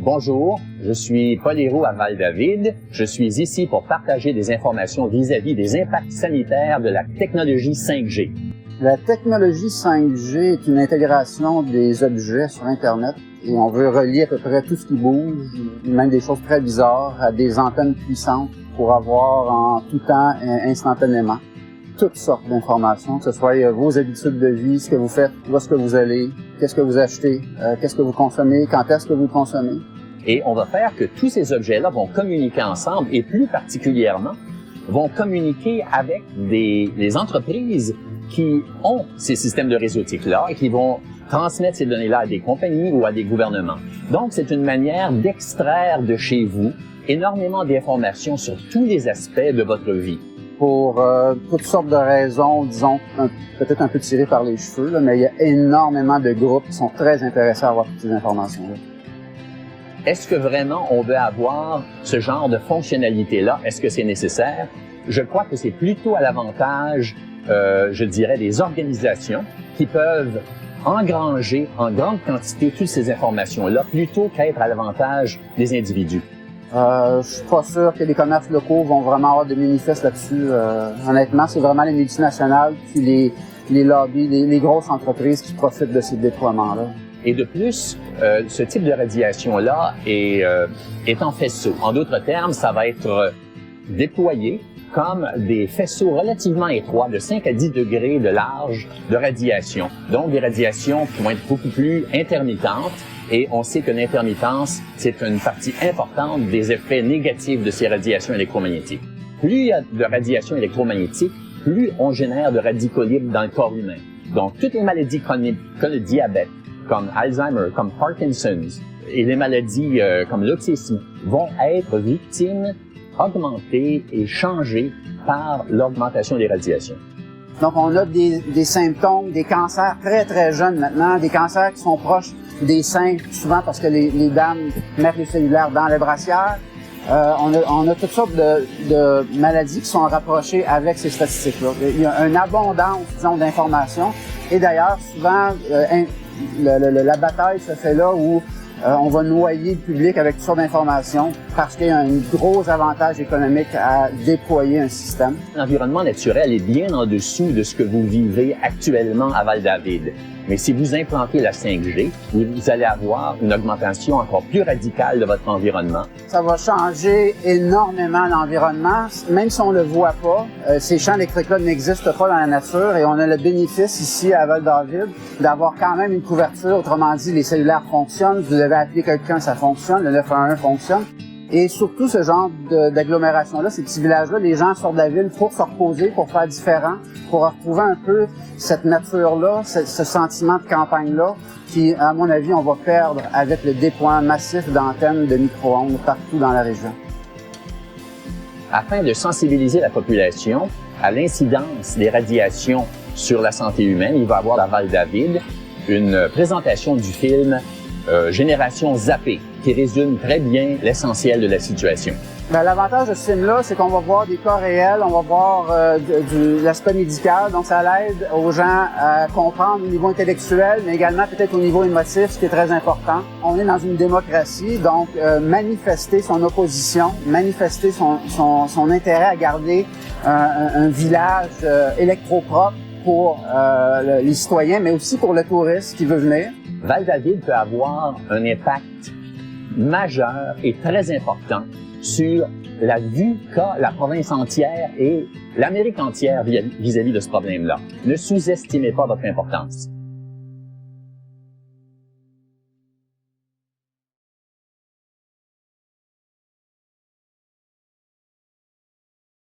Bonjour, je suis Paul Héroux à Val-David. Je suis ici pour partager des informations vis-à-vis des impacts sanitaires de la technologie 5G. La technologie 5G est une intégration des objets sur Internet et on veut relier à peu près tout ce qui bouge, même des choses très bizarres, à des antennes puissantes pour avoir en tout temps, instantanément, toutes sortes d'informations, que ce soit vos habitudes de vie, ce que vous faites, où est-ce que vous allez, qu'est-ce que vous achetez, qu'est-ce que vous consommez, quand est-ce que vous consommez. Et on va faire que tous ces objets-là vont communiquer ensemble et plus particulièrement vont communiquer avec les entreprises qui ont ces systèmes de réseautique-là et qui vont transmettre ces données-là à des compagnies ou à des gouvernements. Donc, c'est une manière d'extraire de chez vous énormément d'informations sur tous les aspects de votre vie. Pour toutes sortes de raisons, disons, peut-être un peu tirées par les cheveux, là, mais il y a énormément de groupes qui sont très intéressés à avoir toutes ces informations-là. Est-ce que vraiment on veut avoir ce genre de fonctionnalité-là? Est-ce que c'est nécessaire? Je crois que c'est plutôt à l'avantage, je dirais, des organisations qui peuvent engranger en grande quantité toutes ces informations-là plutôt qu'être à l'avantage des individus. Je suis pas sûr que les commerces locaux vont vraiment avoir de manifestes là-dessus. Honnêtement, c'est vraiment les multinationales puis les lobbies, les grosses entreprises qui profitent de ces déploiements-là. Et de plus, ce type de radiation-là est en faisceau. En d'autres termes, ça va être déployé comme des faisceaux relativement étroits de 5 à 10 degrés de large de radiation. Donc, des radiations qui vont être beaucoup plus intermittentes. Et on sait que l'intermittence, c'est une partie importante des effets négatifs de ces radiations électromagnétiques. Plus il y a de radiation électromagnétique, plus on génère de radicaux libres dans le corps humain. Donc, toutes les maladies chroniques, comme le diabète, comme Alzheimer, comme Parkinson's, et les maladies comme l'autisme vont être victimes, augmentées et changées par l'augmentation des radiations. Donc, on a des symptômes, des cancers très, très jeunes maintenant, des cancers qui sont proches des seins, souvent parce que les dames mettent les cellulaires dans les brassières. On a toutes sortes de maladies qui sont rapprochées avec ces statistiques-là. Il y a une abondance, disons, d'informations. Et d'ailleurs, souvent, la bataille se fait là où on va noyer le public avec toutes sortes d'informations parce qu'il y a un gros avantage économique à déployer un système. L'environnement naturel est bien en dessous de ce que vous vivez actuellement à Val-David. Mais si vous implantez la 5G, vous allez avoir une augmentation encore plus radicale de votre environnement. Ça va changer énormément l'environnement, même si on le voit pas. Ces champs électriques-là n'existent pas dans la nature et on a le bénéfice ici à Val-David d'avoir quand même une couverture. Autrement dit, les cellulaires fonctionnent, vous devez appeler quelqu'un, ça fonctionne, le 911 fonctionne. Et surtout, ce genre d'agglomération-là, ces petits villages-là, les gens sortent de la ville pour se reposer, pour faire différent, pour retrouver un peu cette nature-là, ce sentiment de campagne-là, qui, à mon avis, on va perdre avec le déploiement massif d'antennes de micro-ondes partout dans la région. Afin de sensibiliser la population à l'incidence des radiations sur la santé humaine, il va y avoir à Val-David une présentation du film Génération zappée, qui résume très bien l'essentiel de la situation. L'avantage de ce film-là, c'est qu'on va voir des cas réels, on va voir l'aspect médical, donc ça l'aide aux gens à comprendre au niveau intellectuel, mais également peut-être au niveau émotif, ce qui est très important. On est dans une démocratie, donc manifester son opposition, manifester son intérêt à garder un village électropropre pour les citoyens, mais aussi pour le touriste qui veut venir. Val-David peut avoir un impact majeur et très important sur la vue qu'a la province entière et l'Amérique entière vis-à-vis de ce problème-là. Ne sous-estimez pas votre importance.